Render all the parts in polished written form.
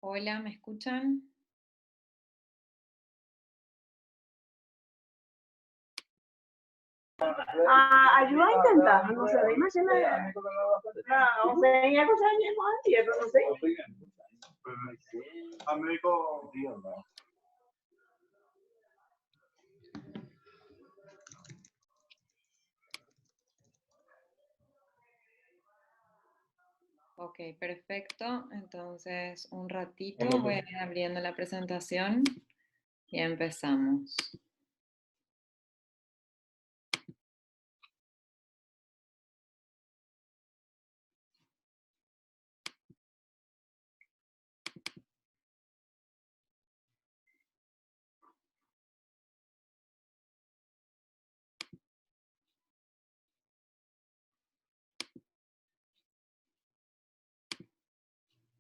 Hola, ¿me escuchan? Ayuda a intentar, no sé, imagínate. No, o sea, en algo se más tierra, no sé. Amigo, Ok, perfecto. Entonces, un ratito voy a ir abriendo la presentación y empezamos.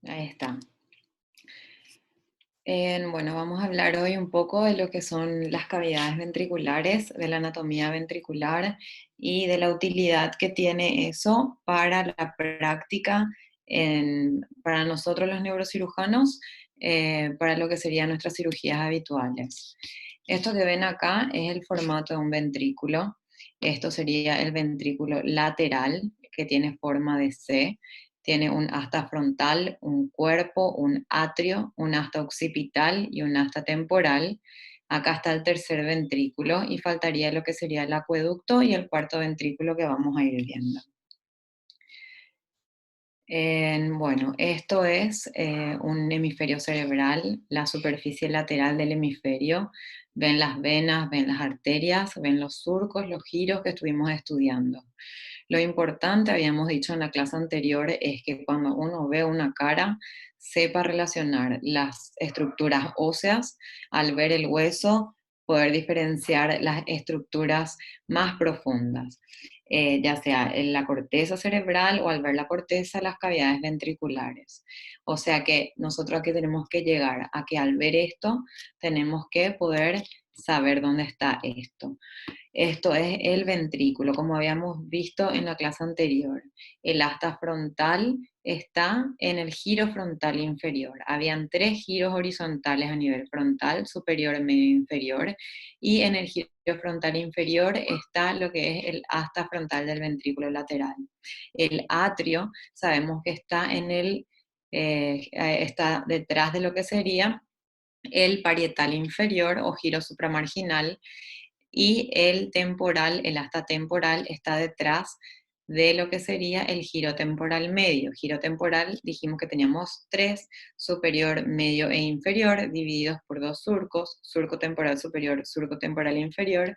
Ahí está. Bueno, vamos a hablar hoy un poco de lo que son las cavidades ventriculares, de la anatomía ventricular y de la utilidad que tiene eso para la práctica para nosotros los neurocirujanos, para lo que serían nuestras cirugías habituales. Esto que ven acá es el formato de un ventrículo. Esto sería el ventrículo lateral, que tiene forma de C. Tiene un asta frontal, un cuerpo, un atrio, un asta occipital y un asta temporal. Acá está el tercer ventrículo y faltaría lo que sería el acueducto y el cuarto ventrículo que vamos a ir viendo. Bueno, esto es un hemisferio cerebral, la superficie lateral del hemisferio. Ven las venas, ven las arterias, ven los surcos, los giros que estuvimos estudiando. Lo importante, habíamos dicho en la clase anterior, es que cuando uno ve una cara, sepa relacionar las estructuras óseas, al ver el hueso, poder diferenciar las estructuras más profundas, ya sea en la corteza cerebral o al ver la corteza, las cavidades ventriculares. O sea que nosotros aquí tenemos que llegar a que al ver esto, tenemos que poder saber dónde está esto. Esto es el ventrículo, como habíamos visto en la clase anterior. El asta frontal está en el giro frontal inferior. Habían 3 giros horizontales a nivel frontal, superior, medio e inferior, y en el giro frontal inferior está lo que es el asta frontal del ventrículo lateral. El atrio, sabemos que está detrás de lo que sería el parietal inferior o giro supramarginal, y el temporal, el asta temporal, está detrás de lo que sería el giro temporal medio. Giro temporal, dijimos que teníamos 3, superior, medio e inferior, divididos por 2 surcos, surco temporal superior, surco temporal inferior,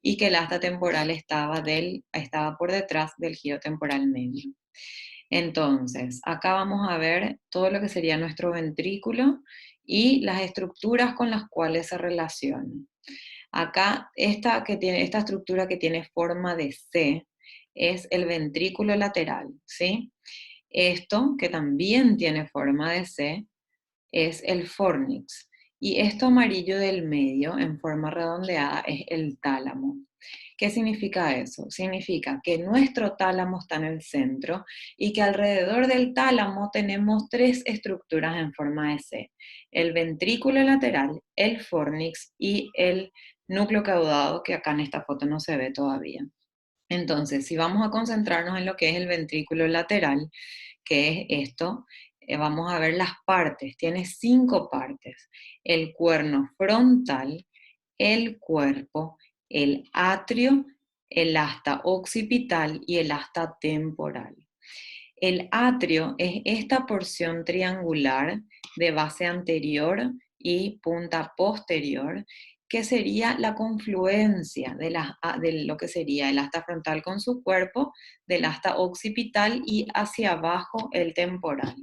y que el asta temporal estaba por detrás del giro temporal medio. Entonces, acá vamos a ver todo lo que sería nuestro ventrículo y las estructuras con las cuales se relacionan. Acá, esta estructura que tiene forma de C es el ventrículo lateral, ¿sí? Esto, que también tiene forma de C, es el fornix. Y esto amarillo del medio, en forma redondeada, es el tálamo. ¿Qué significa eso? Significa que nuestro tálamo está en el centro y que alrededor del tálamo tenemos 3 estructuras en forma de C: el ventrículo lateral, el fornix y el núcleo caudado, que acá en esta foto no se ve todavía. Entonces, si vamos a concentrarnos en lo que es el ventrículo lateral, que es esto, vamos a ver las partes. Tiene 5 partes: el cuerno frontal, el cuerpo, el atrio, el asta occipital y el asta temporal. El atrio es esta porción triangular de base anterior y punta posterior, que sería la confluencia de lo que sería el asta frontal con su cuerpo, del asta occipital y hacia abajo el temporal.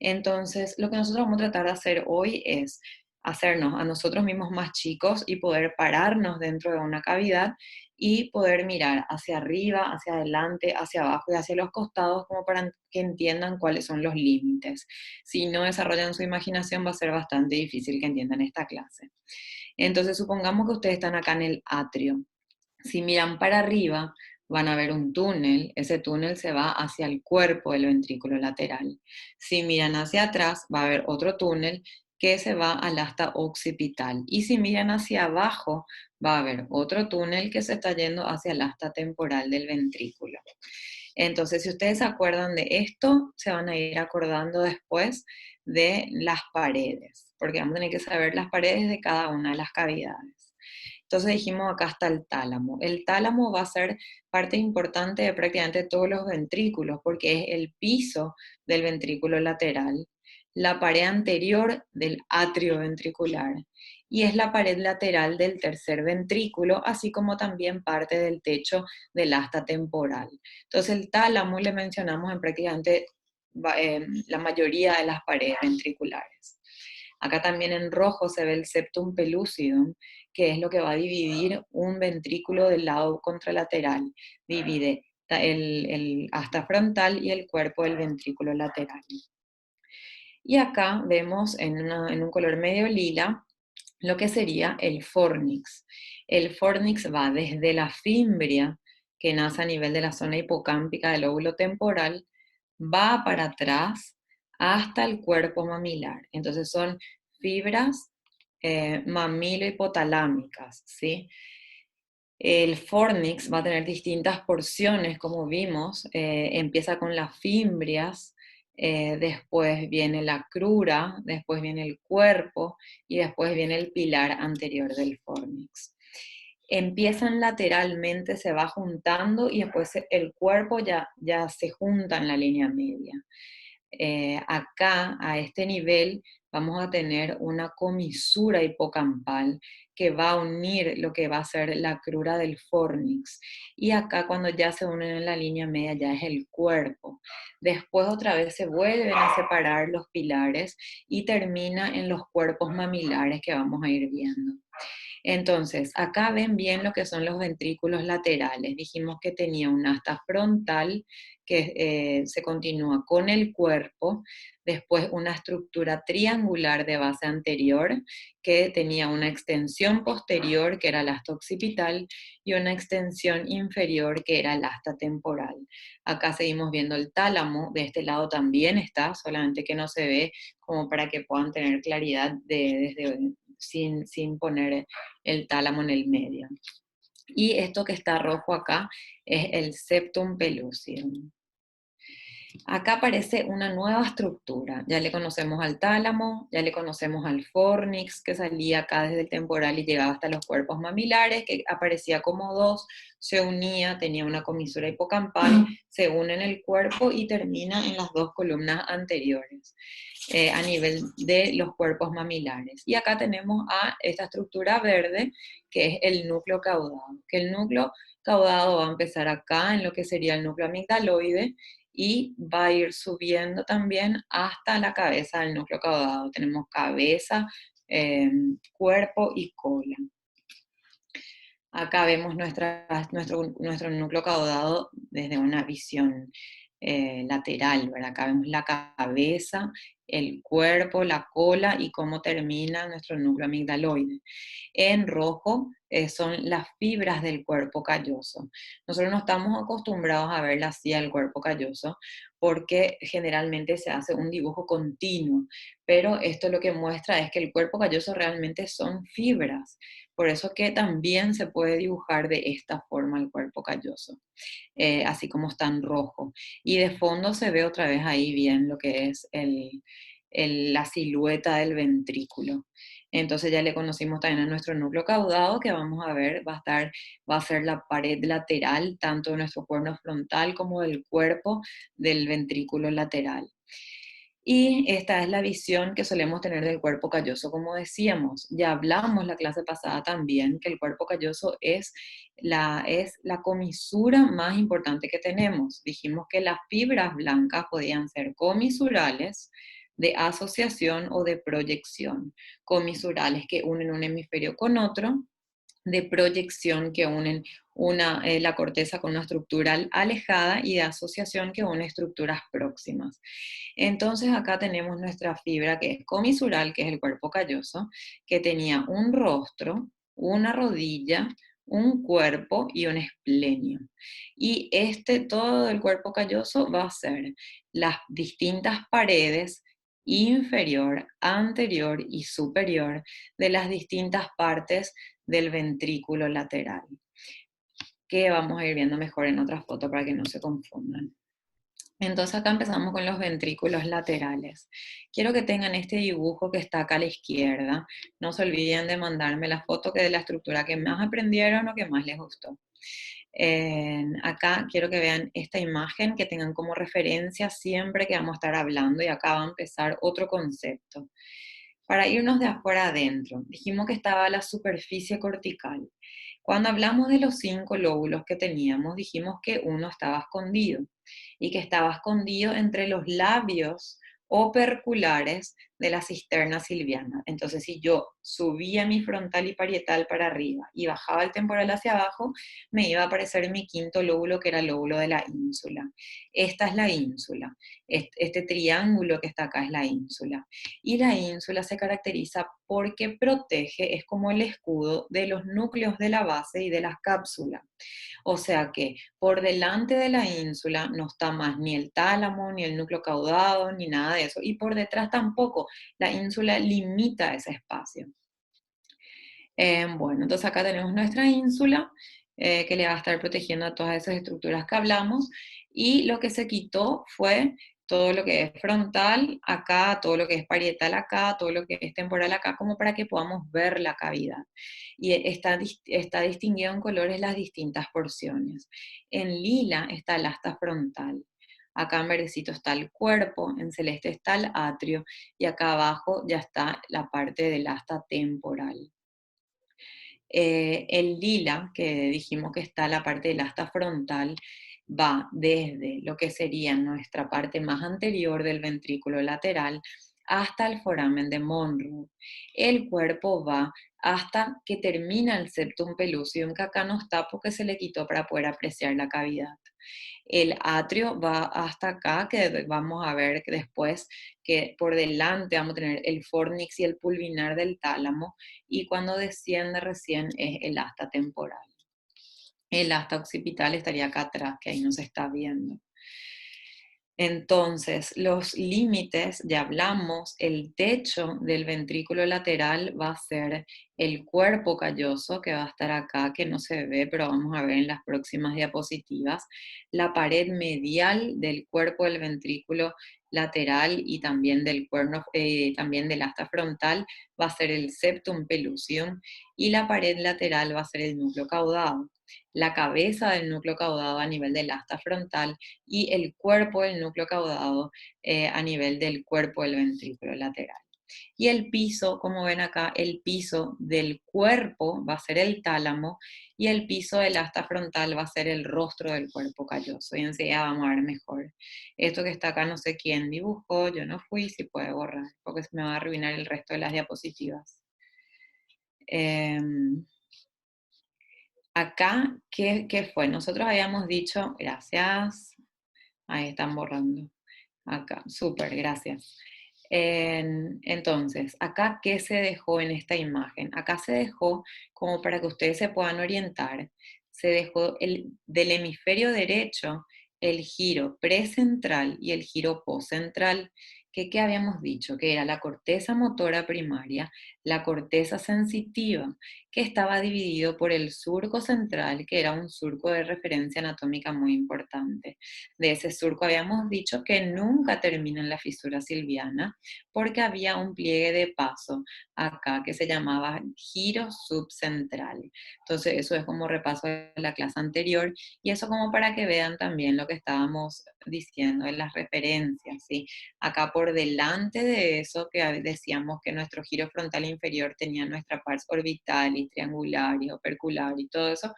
Entonces, lo que nosotros vamos a tratar de hacer hoy es hacernos a nosotros mismos más chicos y poder pararnos dentro de una cavidad y poder mirar hacia arriba, hacia adelante, hacia abajo y hacia los costados, como para que entiendan cuáles son los límites. Si no desarrollan su imaginación, va a ser bastante difícil que entiendan esta clase. Entonces, supongamos que ustedes están acá en el atrio. Si miran para arriba, van a ver un túnel, ese túnel se va hacia el cuerpo del ventrículo lateral. Si miran hacia atrás, va a haber otro túnel que se va al asta occipital. Y si miran hacia abajo, va a haber otro túnel que se está yendo hacia el asta temporal del ventrículo. Entonces, si ustedes se acuerdan de esto, se van a ir acordando después de las paredes, porque vamos a tener que saber las paredes de cada una de las cavidades. Entonces dijimos, acá está el tálamo. El tálamo va a ser parte importante de prácticamente todos los ventrículos, porque es el piso del ventrículo lateral, la pared anterior del atrio ventricular, y es la pared lateral del tercer ventrículo, así como también parte del techo del asta temporal. Entonces el tálamo le mencionamos en prácticamente la mayoría de las paredes ventriculares. Acá también en rojo se ve el septum pellucidum, que es lo que va a dividir un ventrículo del lado contralateral. Divide el asta frontal y el cuerpo del ventrículo lateral. Y acá vemos en un color medio lila lo que sería el fornix. El fornix va desde la fimbria, que nace a nivel de la zona hipocámpica del lóbulo temporal, va para atrás hasta el cuerpo mamilar. Entonces son fibras mamilo-hipotalámicas, ¿sí? El fornix va a tener distintas porciones, como vimos. Empieza con las fimbrias, después viene la crura, después viene el cuerpo y después viene el pilar anterior del fornix. Empiezan lateralmente, se va juntando y después el cuerpo ya se junta en la línea media. Acá, a este nivel, vamos a tener una comisura hipocampal que va a unir lo que va a ser la crura del fornix. Y acá cuando ya se unen en la línea media ya es el cuerpo. Después otra vez se vuelven a separar los pilares y termina en los cuerpos mamilares que vamos a ir viendo. Entonces, acá ven bien lo que son los ventrículos laterales. Dijimos que tenía un asta frontal que se continúa con el cuerpo, después una estructura triangular de base anterior que tenía una extensión posterior que era el asta occipital y una extensión inferior que era el asta temporal. Acá seguimos viendo el tálamo, de este lado también está, solamente que no se ve como para que puedan tener claridad sin poner el tálamo en el medio. Y esto que está rojo acá es el septum pellucidum. Acá aparece una nueva estructura. Ya le conocemos al tálamo, ya le conocemos al fornix, que salía acá desde el temporal y llegaba hasta los cuerpos mamilares, que aparecía como dos, se unía, tenía una comisura hipocampal, se une en el cuerpo y termina en las dos columnas anteriores. A nivel de los cuerpos mamilares. Y acá tenemos a esta estructura verde, que es el núcleo caudado, que el núcleo caudado va a empezar acá en lo que sería el núcleo amigdaloide y va a ir subiendo también hasta la cabeza del núcleo caudado. Tenemos cabeza, cuerpo y cola. Acá vemos nuestro núcleo caudado desde una visión lateral, ¿verdad? Acá vemos la cabeza, el cuerpo, la cola y cómo termina nuestro núcleo amigdaloide. En rojo son las fibras del cuerpo calloso. Nosotros no estamos acostumbrados a ver la silla del cuerpo calloso porque generalmente se hace un dibujo continuo, pero esto lo que muestra es que el cuerpo calloso realmente son fibras. Por eso que también se puede dibujar de esta forma el cuerpo calloso, así como está en rojo. Y de fondo se ve otra vez ahí bien lo que es la silueta del ventrículo. Entonces ya le conocimos también a nuestro núcleo caudado, que vamos a ver, va a ser la pared lateral, tanto de nuestro cuerno frontal como del cuerpo del ventrículo lateral. Y esta es la visión que solemos tener del cuerpo calloso, como decíamos. Ya hablamos la clase pasada también que el cuerpo calloso es la comisura más importante que tenemos. Dijimos que las fibras blancas podían ser comisurales, de asociación o de proyección. Comisurales que unen un hemisferio con otro, de proyección que unen la corteza con una estructura alejada y de asociación que une estructuras próximas. Entonces acá tenemos nuestra fibra que es comisural, que es el cuerpo calloso, que tenía un rostro, una rodilla, un cuerpo y un esplenio. Y todo el cuerpo calloso va a ser las distintas paredes inferior, anterior y superior de las distintas partes del ventrículo lateral, que vamos a ir viendo mejor en otra foto para que no se confundan. Entonces acá empezamos con los ventrículos laterales. Quiero que tengan este dibujo que está acá a la izquierda. No se olviden de mandarme la foto que de la estructura que más aprendieron o que más les gustó. Acá quiero que vean esta imagen, que tengan como referencia siempre que vamos a estar hablando, y acá va a empezar otro concepto. Para irnos de afuera adentro, dijimos que estaba la superficie cortical. Cuando hablamos de los 5 lóbulos que teníamos, dijimos que uno estaba escondido y que estaba escondido entre los labios operculares de la cisterna silviana. Entonces, si yo subía mi frontal y parietal para arriba y bajaba el temporal hacia abajo, me iba a aparecer mi quinto lóbulo, que era el lóbulo de la ínsula. Esta es la ínsula. Este triángulo que está acá es la ínsula. Y la ínsula se caracteriza porque protege, es como el escudo de los núcleos de la base y de las cápsulas. O sea que por delante de la ínsula no está más ni el tálamo, ni el núcleo caudado, ni nada de eso. Y por detrás tampoco. La ínsula limita ese espacio. Bueno, entonces acá tenemos nuestra ínsula, que le va a estar protegiendo a todas esas estructuras que hablamos. Y lo que se quitó fue todo lo que es frontal acá, todo lo que es parietal acá, todo lo que es temporal acá, como para que podamos ver la cavidad. Y está distinguido en colores las distintas porciones. En lila está el asta frontal. Acá en verdecito está el cuerpo, en celeste está el atrio, y acá abajo ya está la parte del asta temporal. El lila, que dijimos que está la parte del asta frontal, va desde lo que sería nuestra parte más anterior del ventrículo lateral hasta el foramen de Monro. El cuerpo va hasta que termina el septum pellucidum, que acá no está porque se le quitó para poder apreciar la cavidad. El atrio va hasta acá, que vamos a ver después que por delante vamos a tener el fornix y el pulvinar del tálamo, y cuando desciende recién es el asta temporal. El asta occipital estaría acá atrás, que ahí no se está viendo. Entonces, los límites, ya hablamos, el techo del ventrículo lateral va a ser el cuerpo calloso, que va a estar acá, que no se ve, pero vamos a ver en las próximas diapositivas. La pared medial del cuerpo del ventrículo lateral y también del cuerno, también del asta frontal, va a ser el septum pellucidum, y la pared lateral va a ser el núcleo caudado. La cabeza del núcleo caudado a nivel del asta frontal, y el cuerpo del núcleo caudado a nivel del cuerpo del ventrículo lateral. Y el piso, como ven acá, el piso del cuerpo va a ser el tálamo, y el piso del asta frontal va a ser el rostro del cuerpo calloso. Y enseguida vamos a ver mejor. Esto que está acá no sé quién dibujó, yo no fui, si puede borrar, porque se me va a arruinar el resto de las diapositivas. Acá, ¿qué fue? Nosotros habíamos dicho, gracias, ahí están borrando. Acá, súper, gracias. Entonces, acá, ¿qué se dejó en esta imagen? Acá se dejó, como para que ustedes se puedan orientar, se dejó del hemisferio derecho el giro precentral y el giro postcentral, que ¿qué habíamos dicho? Que era la corteza motora primaria, la corteza sensitiva, que estaba dividido por el surco central, que era un surco de referencia anatómica muy importante. De ese surco habíamos dicho que nunca termina en la fisura silviana, porque había un pliegue de paso acá que se llamaba giro subcentral. Entonces eso es como repaso de la clase anterior, y eso como para que vean también lo que estábamos diciendo en las referencias, ¿sí? Acá por delante de eso que decíamos que nuestro giro frontal inferior tenía nuestra pars orbitalis, triangularis, opercularis y todo eso,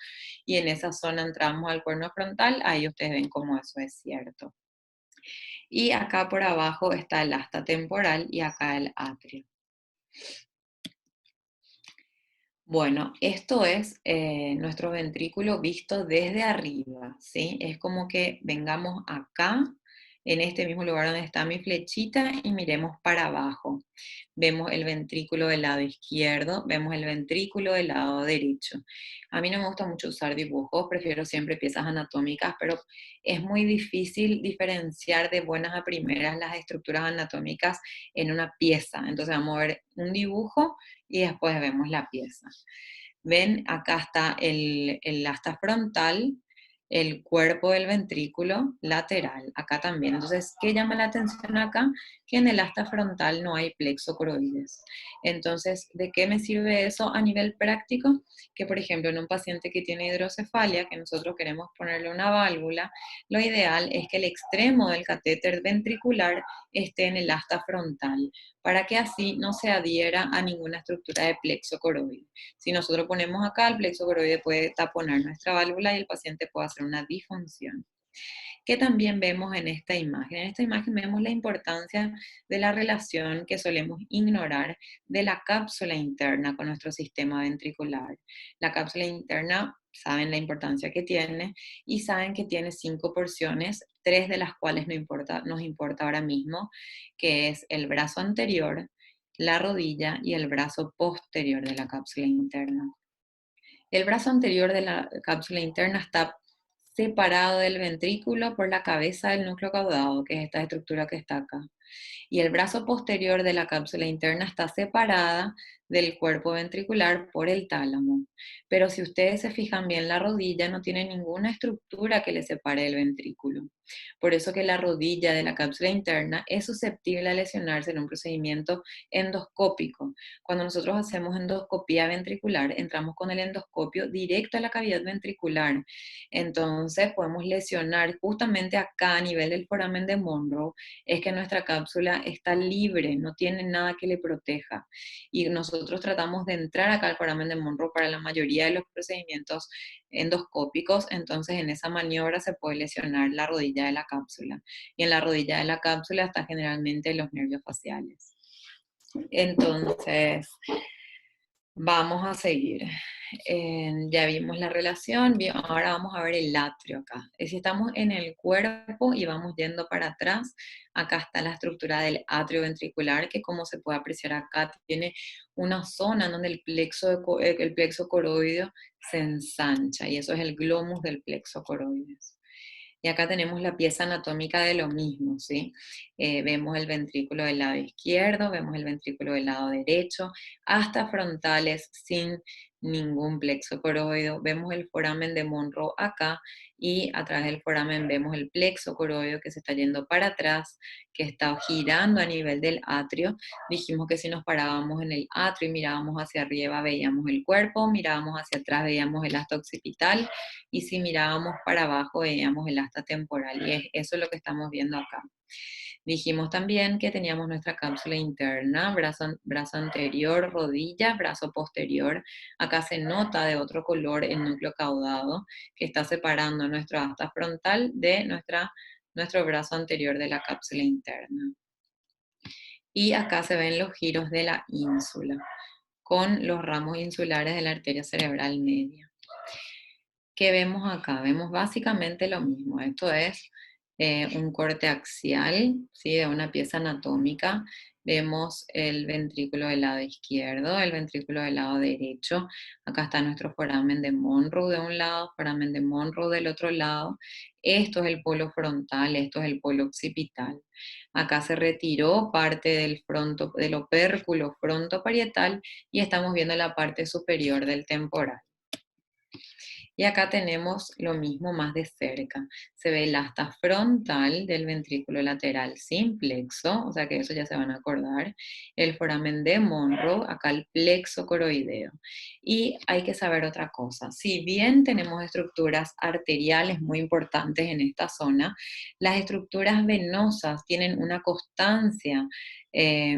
y en esa zona entramos al cuerno frontal, ahí ustedes ven cómo eso es cierto. Y acá por abajo está el asta temporal y acá el atrio. Bueno, esto es nuestro ventrículo visto desde arriba, ¿sí? Es como que vengamos acá en este mismo lugar donde está mi flechita y miremos para abajo. Vemos el ventrículo del lado izquierdo, vemos el ventrículo del lado derecho. A mí no me gusta mucho usar dibujos, prefiero siempre piezas anatómicas, pero es muy difícil diferenciar de buenas a primeras las estructuras anatómicas en una pieza. Entonces vamos a ver un dibujo y después vemos la pieza. Ven, acá está el asta frontal, el cuerpo del ventrículo lateral, acá también. Entonces, ¿qué llama la atención acá? Que en el asta frontal no hay plexo coroides. Entonces, ¿de qué me sirve eso a nivel práctico? Que, por ejemplo, en un paciente que tiene hidrocefalia, que nosotros queremos ponerle una válvula, lo ideal es que el extremo del catéter ventricular esté en el asta frontal, para que así no se adhiera a ninguna estructura de plexo coroide. Si nosotros ponemos acá, el plexo coroide puede taponar nuestra válvula y el paciente puede hacer una disfunción. ¿Qué también vemos en esta imagen? En esta imagen vemos la importancia de la relación que solemos ignorar de la cápsula interna con nuestro sistema ventricular. La cápsula interna, saben la importancia que tiene y saben que tiene 5 porciones, 3 de las cuales nos importa ahora mismo, que es el brazo anterior, la rodilla y el brazo posterior de la cápsula interna. El brazo anterior de la cápsula interna está separado del ventrículo por la cabeza del núcleo caudado, que es esta estructura que está acá. Y el brazo posterior de la cápsula interna está separada del cuerpo ventricular por el tálamo. Pero si ustedes se fijan bien, la rodilla no tiene ninguna estructura que le separe del ventrículo. Por eso que la rodilla de la cápsula interna es susceptible a lesionarse en un procedimiento endoscópico. Cuando nosotros hacemos endoscopía ventricular, entramos con el endoscopio directo a la cavidad ventricular. Entonces podemos lesionar justamente acá a nivel del foramen de Monro, es que nuestra cápsula está libre, no tiene nada que le proteja. Y nosotros tratamos de entrar acá al foramen de Monro para la mayoría de los procedimientos endoscópicos, entonces en esa maniobra se puede lesionar la rodilla de la cápsula. Y en la rodilla de la cápsula están generalmente los nervios faciales. Entonces, vamos a seguir. Ya vimos la relación, ahora vamos a ver el atrio acá. Si estamos en el cuerpo y vamos yendo para atrás, acá está la estructura del atrio ventricular, que como se puede apreciar acá, tiene una zona donde el plexo coroideo se ensancha, y eso es el glomus del plexo coroides. Y acá tenemos la pieza anatómica de lo mismo, ¿sí? Vemos el ventrículo del lado izquierdo, vemos el ventrículo del lado derecho, hasta frontales sin ningún plexo coroideo. Vemos el foramen de Monro acá y a través del foramen vemos el plexo coroideo que se está yendo para atrás, que está girando a nivel del atrio. Dijimos que si nos parábamos en el atrio y mirábamos hacia arriba veíamos el cuerpo, mirábamos hacia atrás veíamos el asta occipital y si mirábamos para abajo veíamos el asta temporal, y eso es lo que estamos viendo acá. Dijimos también que teníamos nuestra cápsula interna, brazo anterior, rodilla, brazo posterior. Acá se nota de otro color el núcleo caudado que está separando nuestro asta frontal de nuestro brazo anterior de la cápsula interna. Y acá se ven los giros de la ínsula con los ramos insulares de la arteria cerebral media. ¿Qué vemos acá? Vemos básicamente lo mismo. Esto es un corte axial, ¿sí? De una pieza anatómica. Vemos el ventrículo del lado izquierdo, el ventrículo del lado derecho. Acá está nuestro foramen de Monro de un lado, foramen de Monro del otro lado. Esto es el polo frontal, esto es el polo occipital. Acá se retiró parte del opérculo frontoparietal y estamos viendo la parte superior del temporal. Y acá tenemos lo mismo más de cerca. Se ve el asta frontal del ventrículo lateral sin plexo, o sea que eso ya se van a acordar. El foramen de Monro, acá el plexo coroideo. Y hay que saber otra cosa. Si bien tenemos estructuras arteriales muy importantes en esta zona, las estructuras venosas tienen una constancia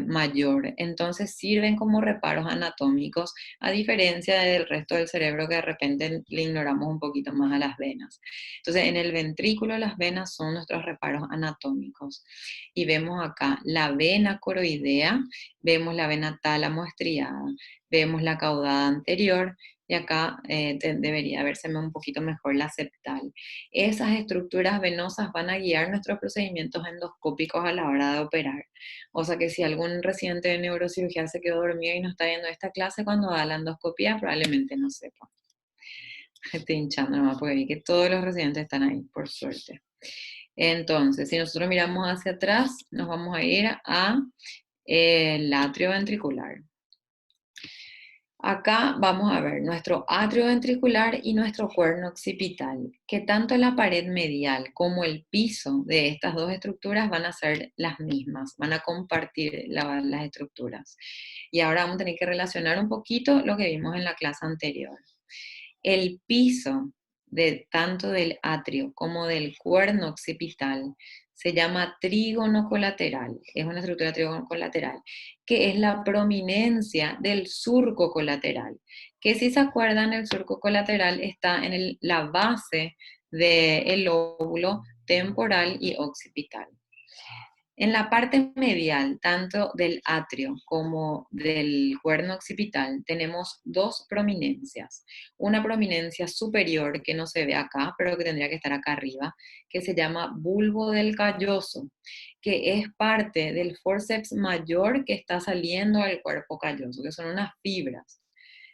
mayor. Entonces sirven como reparos anatómicos, a diferencia del resto del cerebro que de repente le ignoramos un poquito más a las venas. Entonces, en el ventrículo las venas son nuestros reparos anatómicos. Y vemos acá la vena coroidea, vemos la vena tálamo estriada. vemos la caudada anterior y acá debería vérseme un poquito mejor la septal. Esas estructuras venosas van a guiar nuestros procedimientos endoscópicos a la hora de operar. O sea que si algún residente de neurocirugía se quedó dormido y no está viendo esta clase, cuando da la endoscopía probablemente no sepa. Estoy hinchando nomás porque vi que todos los residentes están ahí, por suerte. Entonces, si nosotros miramos hacia atrás, nos vamos a ir a el atrio ventricular. Acá vamos a ver nuestro atrio ventricular y nuestro cuerno occipital, que tanto la pared medial como el piso de estas dos estructuras van a ser las mismas, van a compartir las estructuras. Y ahora vamos a tener que relacionar un poquito lo que vimos en la clase anterior. El piso de tanto del atrio como del cuerno occipital se llama trígono colateral, es una estructura trígono colateral, que es la prominencia del surco colateral, que si se acuerdan, el surco colateral está en la base del lóbulo temporal y occipital. En la parte medial, tanto del atrio como del cuerno occipital, tenemos dos prominencias. Una prominencia superior que no se ve acá, pero que tendría que estar acá arriba, que se llama bulbo del calloso, que es parte del forceps mayor que está saliendo del cuerpo calloso, que son unas fibras,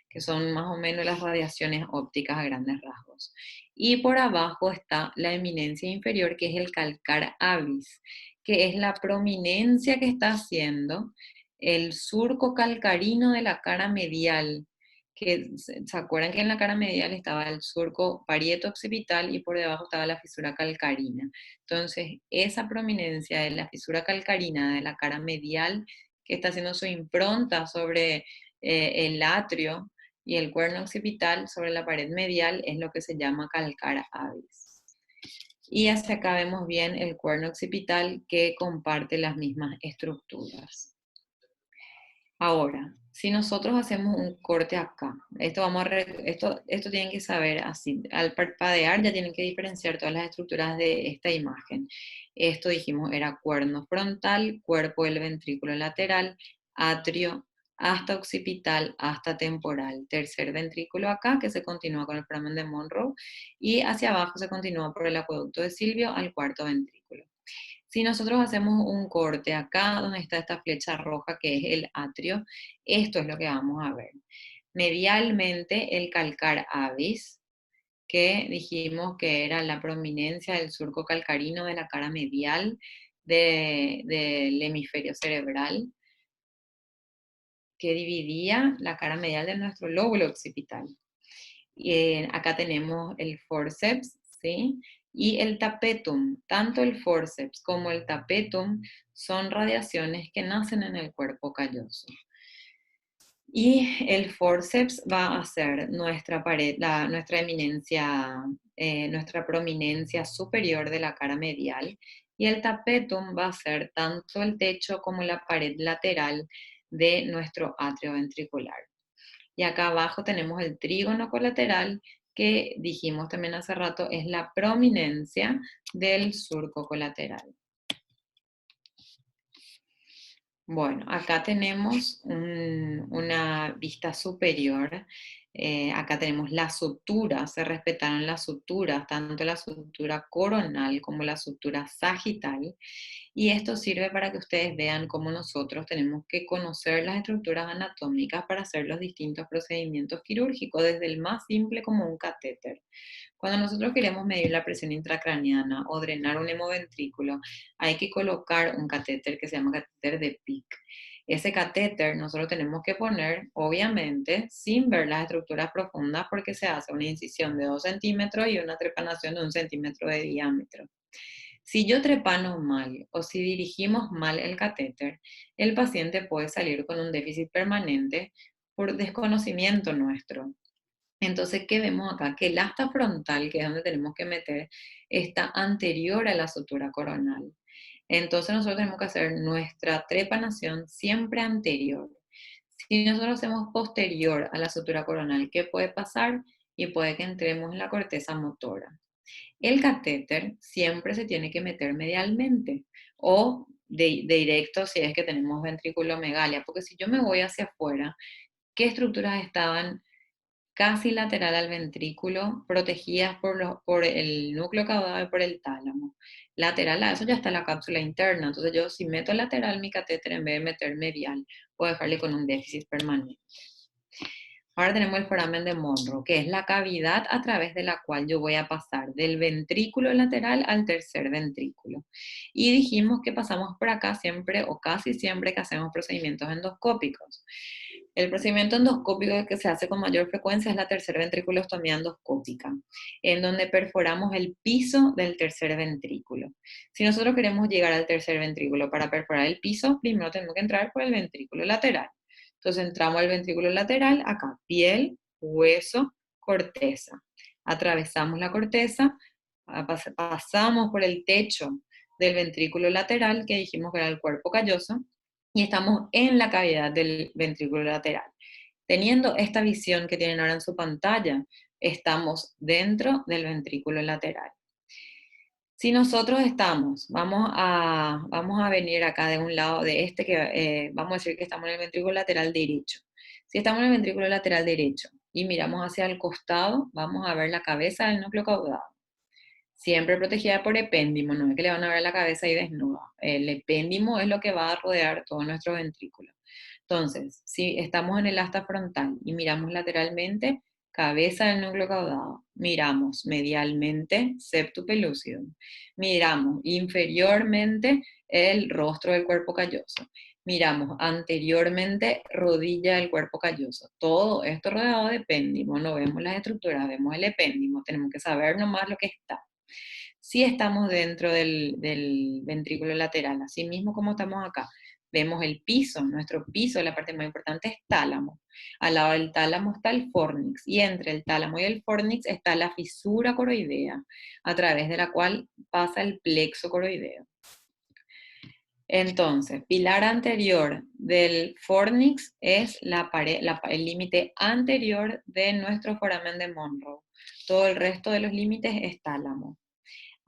que son más o menos las radiaciones ópticas a grandes rasgos. Y por abajo está la eminencia inferior, que es el calcar abis, que es la prominencia que está haciendo el surco calcarino de la cara medial, que se acuerdan que en la cara medial estaba el surco parieto occipital y por debajo estaba la fisura calcarina. Entonces, esa prominencia de la fisura calcarina de la cara medial, que está haciendo su impronta sobre el atrio y el cuerno occipital sobre la pared medial, es lo que se llama calcar abis. Y hacia acá vemos bien el cuerno occipital que comparte las mismas estructuras. Ahora, si nosotros hacemos un corte acá, esto tienen que saber así, al parpadear ya tienen que diferenciar todas las estructuras de esta imagen. Esto dijimos era cuerno frontal, cuerpo del ventrículo lateral, atrio, hasta occipital, hasta temporal, tercer ventrículo acá que se continúa con el foramen de Monroe y hacia abajo se continúa por el acueducto de Silvio al cuarto ventrículo. Si nosotros hacemos un corte acá donde está esta flecha roja que es el atrio, esto es lo que vamos a ver. Medialmente el calcar abis, que dijimos que era la prominencia del surco calcarino de la cara medial del hemisferio cerebral, que dividía la cara medial de nuestro lóbulo occipital. Y acá tenemos el forceps, ¿sí? Y el tapetum. Tanto el forceps como el tapetum son radiaciones que nacen en el cuerpo calloso. Y el forceps va a ser nuestra pared, nuestra eminencia, nuestra prominencia superior de la cara medial. Y el tapetum va a ser tanto el techo como la pared lateral de nuestro atrio ventricular. Y acá abajo tenemos el trígono colateral, que dijimos también hace rato es la prominencia del surco colateral. Bueno, acá tenemos una vista superior. Acá tenemos las suturas, se respetaron las suturas, tanto la sutura coronal como la sutura sagital. Y esto sirve para que ustedes vean cómo nosotros tenemos que conocer las estructuras anatómicas para hacer los distintos procedimientos quirúrgicos, desde el más simple como un catéter. Cuando nosotros queremos medir la presión intracraniana o drenar un hemoventrículo, hay que colocar un catéter que se llama catéter de PIC. Ese catéter nosotros tenemos que poner, obviamente, sin ver las estructuras profundas porque se hace una incisión de 2 centímetros y una trepanación de 1 centímetro de diámetro. Si yo trepano mal o si dirigimos mal el catéter, el paciente puede salir con un déficit permanente por desconocimiento nuestro. Entonces, ¿qué vemos acá? Que el asta frontal, que es donde tenemos que meter, está anterior a la sutura coronal. Entonces nosotros tenemos que hacer nuestra trepanación siempre anterior. Si nosotros hacemos posterior a la sutura coronal, ¿qué puede pasar? Y puede que entremos en la corteza motora. El catéter siempre se tiene que meter medialmente o de directo si es que tenemos ventriculomegalia, porque si yo me voy hacia afuera, ¿Qué estructuras estaban casi lateral al ventrículo, protegidas por el núcleo caudal y por el tálamo? Lateral a eso ya está la cápsula interna, entonces yo si meto lateral mi catéter en vez de meter medial, puedo dejarle con un déficit permanente. Ahora tenemos el foramen de Monro, que es la cavidad a través de la cual yo voy a pasar del ventrículo lateral al tercer ventrículo. Y dijimos que pasamos por acá siempre o casi siempre que hacemos procedimientos endoscópicos. El procedimiento endoscópico que se hace con mayor frecuencia es la tercer ventriculostomía endoscópica, en donde perforamos el piso del tercer ventrículo. Si nosotros queremos llegar al tercer ventrículo para perforar el piso, primero tenemos que entrar por el ventrículo lateral. Entonces entramos al ventrículo lateral, acá, piel, hueso, corteza. Atravesamos la corteza, pasamos por el techo del ventrículo lateral, que dijimos que era el cuerpo calloso, y estamos en la cavidad del ventrículo lateral. Teniendo esta visión que tienen ahora en su pantalla, estamos dentro del ventrículo lateral. Si nosotros estamos, vamos a venir acá de un lado de este, que vamos a decir que estamos en el ventrículo lateral derecho. Si estamos en el ventrículo lateral derecho y miramos hacia el costado, vamos a ver la cabeza del núcleo caudado. Siempre protegida por epéndimo, no es que le van a ver la cabeza ahí desnuda. El epéndimo es lo que va a rodear todo nuestro ventrículo. Entonces, si estamos en el asta frontal y miramos lateralmente, cabeza del núcleo caudado. Miramos medialmente, septo pelúcido. Miramos inferiormente el rostro del cuerpo calloso. Miramos anteriormente rodilla del cuerpo calloso. Todo esto rodeado de epéndimo. No vemos las estructuras, vemos el epéndimo. Tenemos que saber nomás lo que está. Si estamos dentro del ventrículo lateral, así mismo como estamos acá, vemos el piso, nuestro piso, la parte más importante es tálamo. Al lado del tálamo está el fornix y entre el tálamo y el fornix está la fisura coroidea, a través de la cual pasa el plexo coroideo. Entonces, pilar anterior del fornix es el límite anterior de nuestro foramen de Monro. Todo el resto de los límites es tálamo.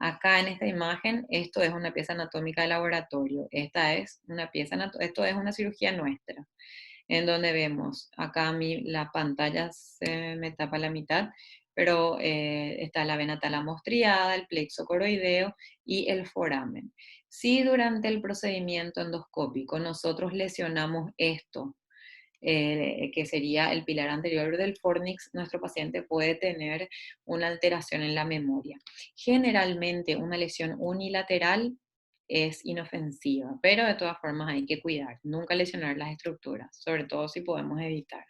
Acá en esta imagen, esto es una pieza anatómica de laboratorio. Esto es una cirugía nuestra, en donde vemos, acá la pantalla se me tapa la mitad, pero está la vena talamostriada, el plexo coroideo y el foramen. Si durante el procedimiento endoscópico nosotros lesionamos esto, que sería el pilar anterior del fornix, nuestro paciente puede tener una alteración en la memoria. Generalmente una lesión unilateral es inofensiva, pero de todas formas hay que cuidar, nunca lesionar las estructuras, sobre todo si podemos evitar.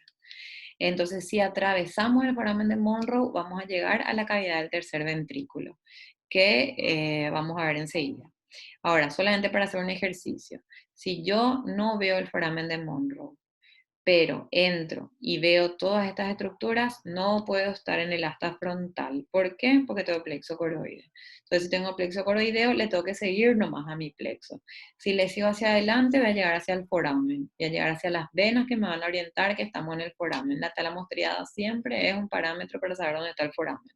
Entonces, si atravesamos el foramen de Monro, vamos a llegar a la cavidad del tercer ventrículo, que vamos a ver enseguida. Ahora, solamente para hacer un ejercicio, si yo no veo el foramen de Monro, pero entro y veo todas estas estructuras, no puedo estar en el asta frontal. ¿Por qué? Porque tengo plexo coroideo. Entonces, si tengo plexo coroideo, le tengo que seguir nomás a mi plexo. Si le sigo hacia adelante, voy a llegar hacia el foramen, voy a llegar hacia las venas que me van a orientar que estamos en el foramen. La talamostriada siempre es un parámetro para saber dónde está el foramen.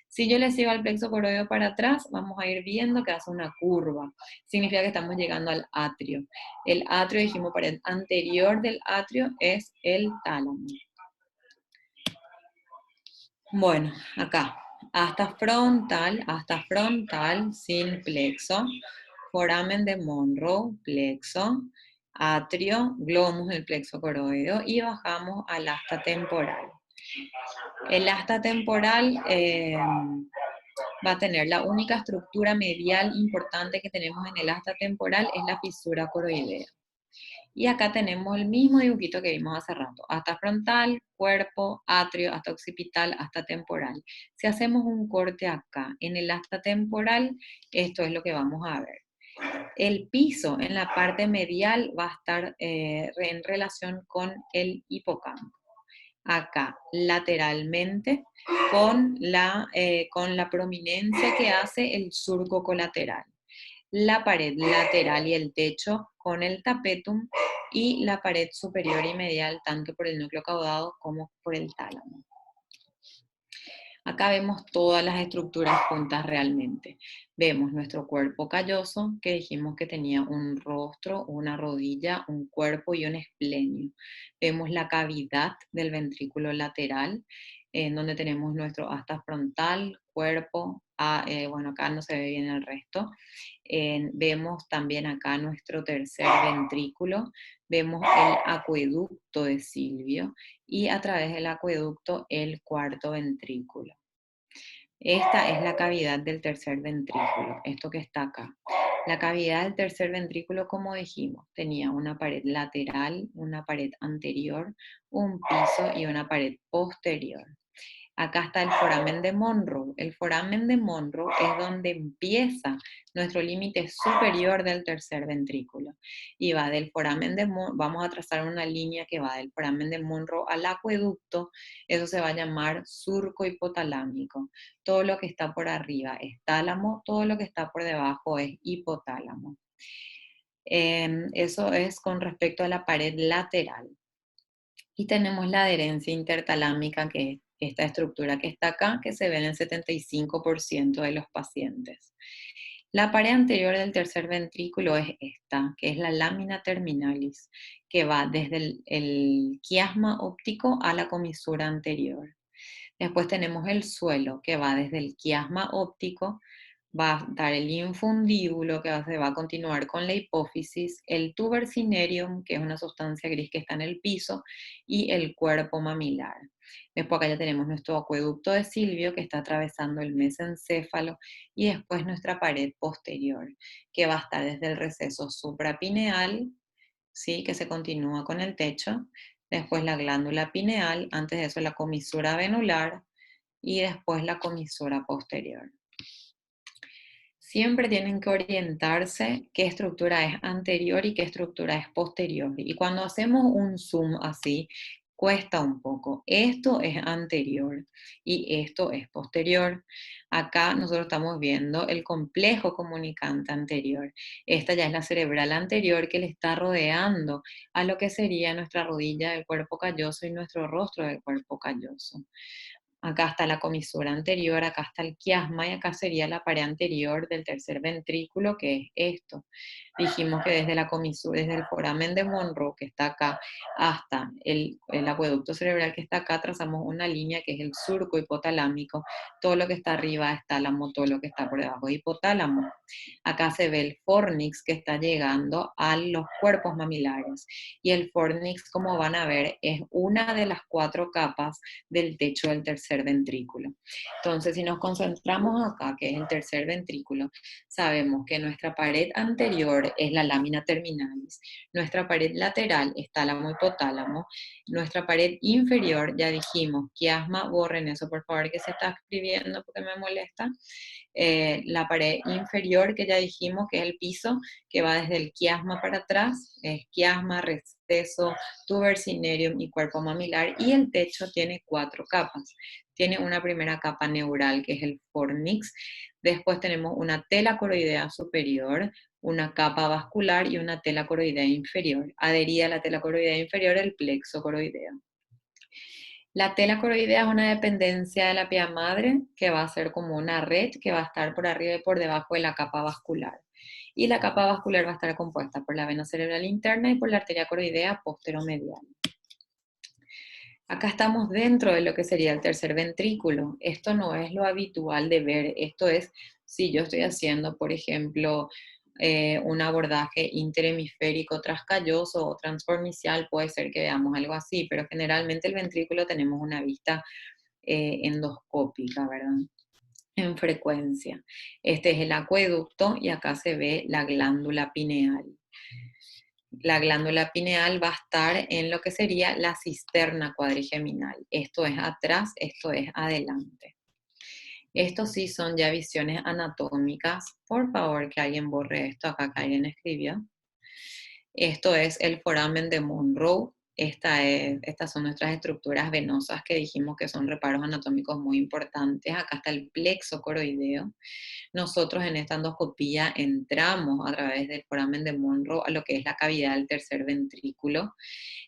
Si yo le sigo al plexo coroideo para atrás, vamos a ir viendo que hace una curva. Significa que estamos llegando al atrio. El atrio, dijimos, pared anterior del atrio es el tálamo. Bueno, acá, hasta frontal, sin plexo, foramen de Monro, plexo, atrio, glomus del plexo coroideo y bajamos al asta temporal. El asta temporal va a tener la única estructura medial importante que tenemos en el asta temporal es la fisura coroidea. Y acá tenemos el mismo dibujito que vimos hace rato. Asta frontal, cuerpo, atrio, asta occipital, asta temporal. Si hacemos un corte acá en el asta temporal, esto es lo que vamos a ver. El piso en la parte medial va a estar en relación con el hipocampo. Acá, lateralmente, con la prominencia que hace el surco colateral. La pared lateral y el techo con el tapetum y la pared superior y medial tanto por el núcleo caudado como por el tálamo. Acá vemos todas las estructuras juntas realmente. Vemos nuestro cuerpo calloso, que dijimos que tenía un rostro, una rodilla, un cuerpo y un esplenio. Vemos la cavidad del ventrículo lateral, en donde tenemos nuestro asta frontal, cuerpo, bueno, acá no se ve bien el resto. Vemos también acá nuestro tercer ventrículo, vemos el acueducto de Silvio y a través del acueducto el cuarto ventrículo. Esta es la cavidad del tercer ventrículo, esto que está acá. La cavidad del tercer ventrículo, como dijimos, tenía una pared lateral, una pared anterior, un piso y una pared posterior. Acá está el foramen de Monroe. El foramen de Monroe es donde empieza nuestro límite superior del tercer ventrículo. Y va del foramen de Monroe, vamos a trazar una línea que va del foramen de Monroe al acueducto. Eso se va a llamar surco hipotalámico. Todo lo que está por arriba es tálamo, todo lo que está por debajo es hipotálamo. Eso es con respecto a la pared lateral. Y tenemos la adherencia intertalámica, que es esta estructura que está acá, que se ve en el 75% de los pacientes. La pared anterior del tercer ventrículo es esta, que es la lámina terminalis, que va desde el quiasma óptico a la comisura anterior. Después tenemos el suelo, que va desde el quiasma óptico, va a dar el infundíbulo, que se va a continuar con la hipófisis, el tubercinerium, que es una sustancia gris que está en el piso, y el cuerpo mamilar. Después acá ya tenemos nuestro acueducto de Silvio, que está atravesando el mesencéfalo, y después nuestra pared posterior, que va a estar desde el receso suprapineal, ¿sí? Que se continúa con el techo, después la glándula pineal, antes de eso la comisura venular, y después la comisura posterior. Siempre tienen que orientarse qué estructura es anterior y qué estructura es posterior. Y cuando hacemos un zoom así, cuesta un poco. Esto es anterior y esto es posterior. Acá nosotros estamos viendo el complejo comunicante anterior. Esta ya es la cerebral anterior que le está rodeando a lo que sería nuestra rodilla del cuerpo calloso y nuestro rostro del cuerpo calloso. Acá está la comisura anterior, acá está el quiasma y acá sería la pared anterior del tercer ventrículo, que es esto. Dijimos que desde la comisura, desde el foramen de Monroe, que está acá, hasta el acueducto cerebral que está acá, trazamos una línea que es el surco hipotalámico. Todo lo que está arriba es tálamo, todo lo que está por debajo es hipotálamo. Acá se ve el fornix que está llegando a los cuerpos mamilares. Y el fornix, como van a ver, es una de las 4 capas del techo del tercer ventrículo. Entonces, si nos concentramos acá, que es el tercer ventrículo, sabemos que nuestra pared anterior es la lámina terminalis, nuestra pared lateral es tálamo hipotálamo, nuestra pared inferior, ya dijimos, quiasma, borren eso por favor que se está escribiendo porque me molesta, la pared inferior que ya dijimos que es el piso, que va desde el quiasma para atrás, es quiasma, receso, tubercinerium y cuerpo mamilar, y el techo tiene 4 capas. Tiene una primera capa neural que es el fornix, después tenemos una tela coroidea superior, una capa vascular y una tela coroidea inferior. Adherida a la tela coroidea inferior el plexo coroideo. La tela coroidea es una dependencia de la pía madre que va a ser como una red que va a estar por arriba y por debajo de la capa vascular. Y la capa vascular va a estar compuesta por la vena cerebral interna y por la arteria coroidea posteromedial. Acá estamos dentro de lo que sería el tercer ventrículo. Esto no es lo habitual de ver. Esto es si yo estoy haciendo, por ejemplo, un abordaje interhemisférico trascalloso o transformicial, puede ser que veamos algo así, pero generalmente el ventrículo tenemos una vista endoscópica, ¿verdad? En frecuencia. Este es el acueducto y acá se ve la glándula pineal. La glándula pineal va a estar en lo que sería la cisterna cuadrigeminal. Esto es atrás, esto es adelante. Estos sí son ya visiones anatómicas. Por favor, que alguien borre esto acá que alguien escribió. Esto es el foramen de Monroe. Estas son nuestras estructuras venosas que dijimos que son reparos anatómicos muy importantes. Acá está el plexo coroideo. Nosotros en esta endoscopía entramos a través del foramen de Monro a lo que es la cavidad del tercer ventrículo.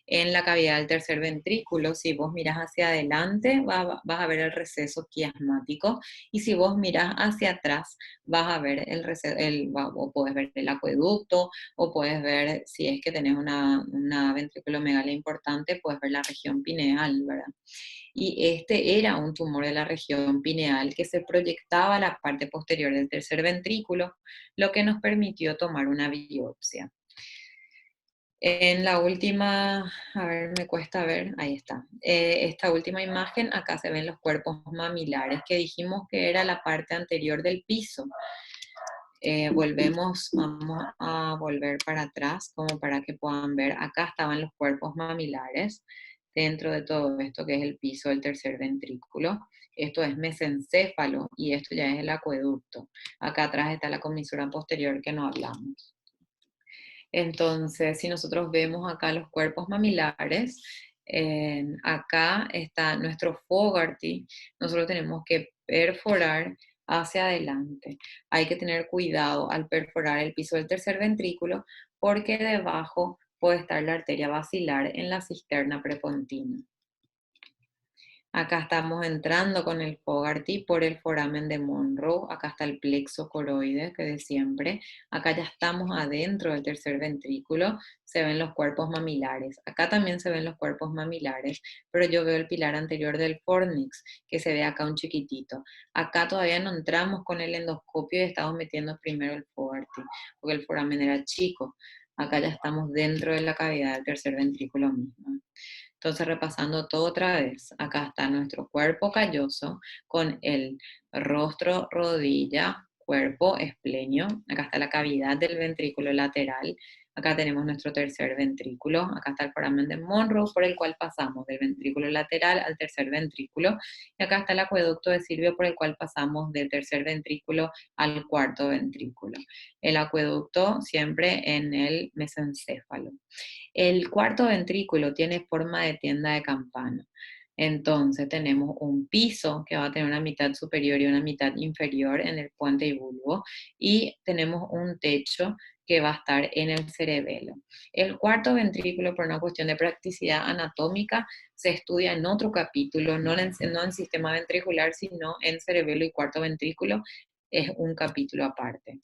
En la cavidad del tercer ventrículo, si vos miras hacia adelante, vas a ver el receso quiasmático, y si vos miras hacia atrás, vas a ver o puedes ver el acueducto, o puedes ver, si es que tenés una ventriculomegalia importante, puedes ver la región pineal, ¿verdad? Y este era un tumor de la región pineal que se proyectaba a la parte posterior del tercer ventrículo, lo que nos permitió tomar una biopsia. En la última, a ver, me cuesta ver, ahí está. Esta última imagen, acá se ven los cuerpos mamilares, que dijimos que era la parte anterior del piso. Vamos a volver para atrás, como para que puedan ver. Acá estaban los cuerpos mamilares, dentro de todo esto que es el piso del tercer ventrículo. Esto es mesencéfalo y esto ya es el acueducto. Acá atrás está la comisura posterior que no hablamos. Entonces, si nosotros vemos acá los cuerpos mamilares, acá está nuestro Fogarty. Nosotros tenemos que perforar hacia adelante. Hay que tener cuidado al perforar el piso del tercer ventrículo, porque debajo puede estar la arteria basilar en la cisterna prepontina. Acá estamos entrando con el Fogarty por el foramen de Monroe. Acá está el plexo coroide, que de siempre. Acá ya estamos adentro del tercer ventrículo. Se ven los cuerpos mamilares. Acá también se ven los cuerpos mamilares, pero yo veo el pilar anterior del fornix, que se ve acá un chiquitito. Acá todavía no entramos con el endoscopio y estamos metiendo primero el Fogarty, porque el foramen era chico. Acá ya estamos dentro de la cavidad del tercer ventrículo mismo. Entonces, repasando todo otra vez, acá está nuestro cuerpo calloso con el rostro, rodilla, cuerpo, esplenio. Acá está la cavidad del ventrículo lateral. Acá tenemos nuestro tercer ventrículo. Acá está el foramen de Monroe por el cual pasamos del ventrículo lateral al tercer ventrículo. Y acá está el acueducto de Silvio por el cual pasamos del tercer ventrículo al cuarto ventrículo. El acueducto siempre en el mesencéfalo. El cuarto ventrículo tiene forma de tienda de campana. Entonces tenemos un piso que va a tener una mitad superior y una mitad inferior en el puente y bulbo, y tenemos un techo que va a estar en el cerebelo. El cuarto ventrículo, por una cuestión de practicidad anatómica, se estudia en otro capítulo, no en sistema ventricular, sino en cerebelo y cuarto ventrículo, es un capítulo aparte.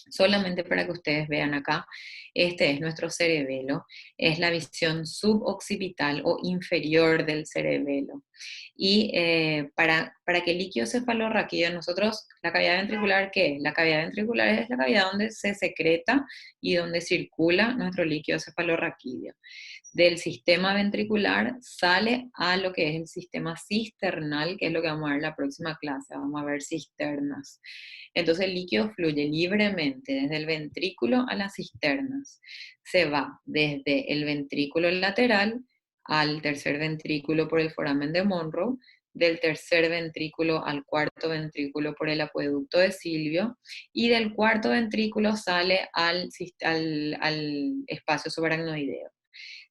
Solamente para que ustedes vean acá, este es nuestro cerebelo, es la visión suboccipital o inferior del cerebelo. Y para que el líquido cefalorraquídeo, nosotros, la cavidad ventricular, ¿qué es? La cavidad ventricular es la cavidad donde se secreta y donde circula nuestro líquido cefalorraquídeo. Del sistema ventricular sale a lo que es el sistema cisternal, que es lo que vamos a ver en la próxima clase, vamos a ver cisternas. Entonces el líquido fluye libremente desde el ventrículo a las cisternas. Se va desde el ventrículo lateral al tercer ventrículo por el foramen de Monroe, del tercer ventrículo al cuarto ventrículo por el acueducto de Silvio, y del cuarto ventrículo sale al espacio subaracnoideo.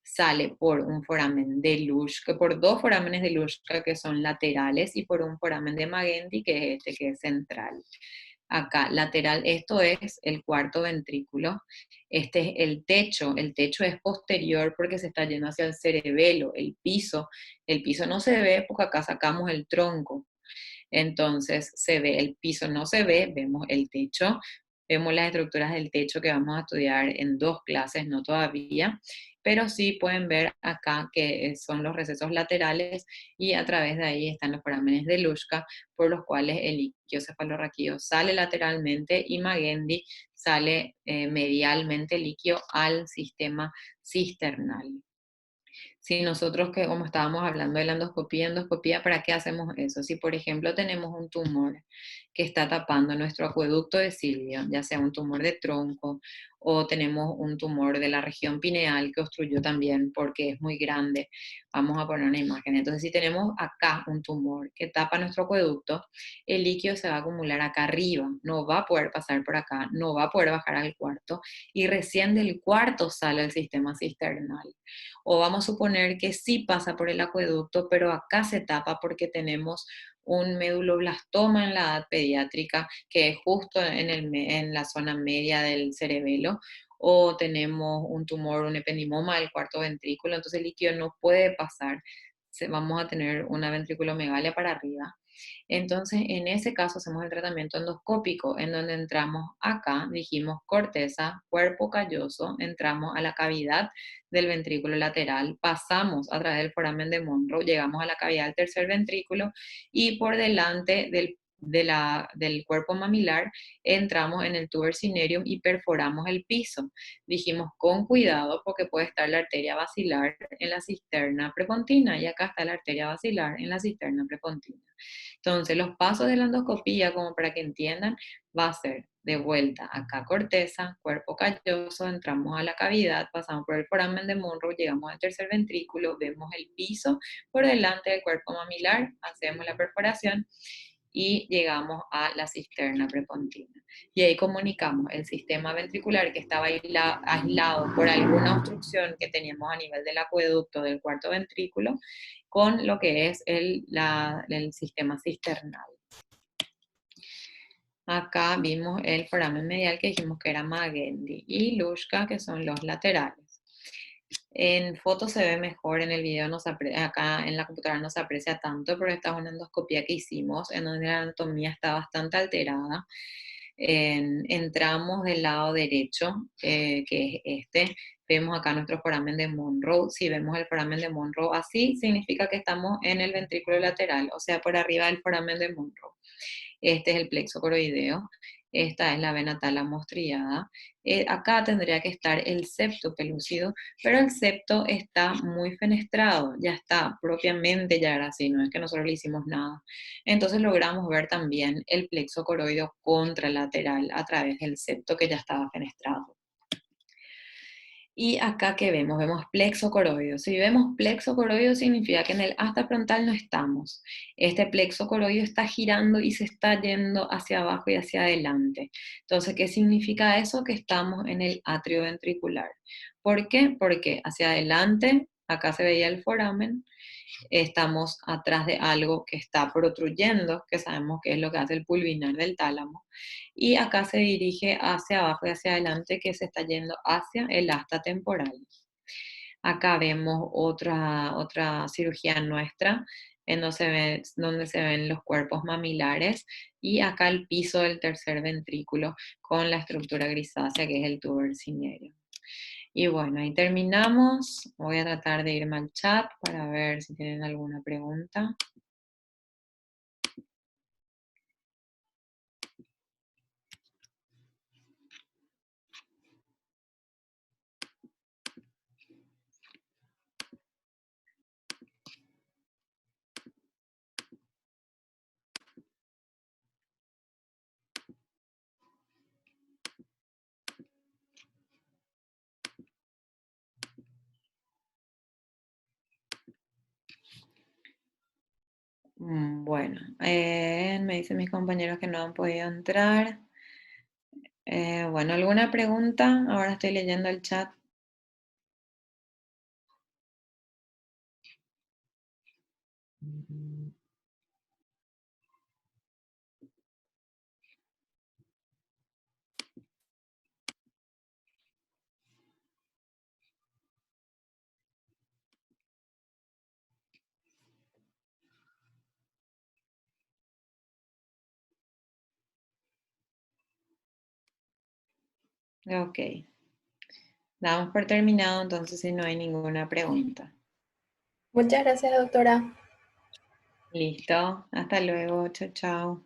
Sale por un foramen de Luschka, por dos forámenes de Luschka que son laterales, y por un foramen de Magendie, que es este, que es central. Acá, lateral, esto es el cuarto ventrículo. Este es el techo es posterior porque se está yendo hacia el cerebelo. El piso no se ve porque acá sacamos el tronco. Entonces se ve, el piso no se ve, vemos el techo, vemos las estructuras del techo que vamos a estudiar en 2 clases, no todavía, pero sí pueden ver acá que son los recesos laterales, y a través de ahí están los forámenes de Luschka, por los cuales el líquido cefalorraquídeo sale lateralmente y Magendie sale medialmente líquido al sistema cisternal. Si nosotros, que como estábamos hablando de la endoscopía, ¿para qué hacemos eso? Si, por ejemplo, tenemos un tumor que está tapando nuestro acueducto de Silvio, ya sea un tumor de tronco o tenemos un tumor de la región pineal que obstruyó también porque es muy grande. Vamos a poner una imagen. Entonces, si tenemos acá un tumor que tapa nuestro acueducto, el líquido se va a acumular acá arriba, no va a poder pasar por acá, no va a poder bajar al cuarto y recién del cuarto sale al sistema cisternal. O vamos a suponer que sí pasa por el acueducto, pero acá se tapa porque tenemos un meduloblastoma en la edad pediátrica, que es justo en la zona media del cerebelo, o tenemos un tumor, un ependimoma del cuarto ventrículo, entonces el líquido no puede pasar, vamos a tener una ventriculomegalia para arriba. Entonces, en ese caso hacemos el tratamiento endoscópico, en donde entramos acá, dijimos corteza, cuerpo calloso, entramos a la cavidad del ventrículo lateral, pasamos a través del foramen de Monro, llegamos a la cavidad del tercer ventrículo y por delante del cuerpo mamilar entramos en el tuber cinereum y perforamos el piso. Dijimos con cuidado porque puede estar la arteria basilar en la cisterna prepontina y acá está la arteria basilar en la cisterna prepontina. Entonces, los pasos de la endoscopía, como para que entiendan, va a ser de vuelta acá corteza, cuerpo calloso, entramos a la cavidad, pasamos por el foramen de Monro, llegamos al tercer ventrículo, vemos el piso por delante del cuerpo mamilar, hacemos la perforación y llegamos a la cisterna prepontina. Y ahí comunicamos el sistema ventricular que estaba aislado por alguna obstrucción que teníamos a nivel del acueducto del cuarto ventrículo con lo que es el sistema cisternal. Acá vimos el foramen medial que dijimos que era Magendie y Luschka, que son los laterales. En foto se ve mejor, en el video acá en la computadora no se aprecia tanto, pero esta es una endoscopía que hicimos en donde la anatomía está bastante alterada. Entramos del lado derecho, que es este, vemos acá nuestro foramen de Monro. Si vemos el foramen de Monro así, significa que estamos en el ventrículo lateral, o sea, por arriba del foramen de Monro. Este es el plexo coroideo. Esta es la vena tálamo striada. Acá tendría que estar el septo pelúcido, pero el septo está muy fenestrado, ya está, propiamente ya era así, no es que nosotros le hicimos nada. Entonces logramos ver también el plexo coroideo contralateral a través del septo que ya estaba fenestrado. Y acá que vemos, vemos plexo coroideo. Si vemos plexo coroideo significa que en el asta frontal no estamos. Este plexo coroideo está girando y se está yendo hacia abajo y hacia adelante. Entonces, ¿qué significa eso? Que estamos en el atrio ventricular. ¿Por qué? Porque hacia adelante, acá se veía el foramen, estamos atrás de algo que está protruyendo, que sabemos que es lo que hace el pulvinar del tálamo, y acá se dirige hacia abajo y hacia adelante, que se está yendo hacia el asta temporal. Acá vemos otra cirugía nuestra, en donde se ven los cuerpos mamilares, y acá el piso del tercer ventrículo con la estructura grisácea, que es el tuber cinerio. Y bueno, ahí terminamos. Voy a tratar de irme al chat para ver si tienen alguna pregunta. Bueno, me dicen mis compañeros que no han podido entrar. Bueno, ¿alguna pregunta? Ahora estoy leyendo el chat. Ok. Damos por terminado entonces si no hay ninguna pregunta. Muchas gracias, doctora. Listo. Hasta luego. Chao, chao.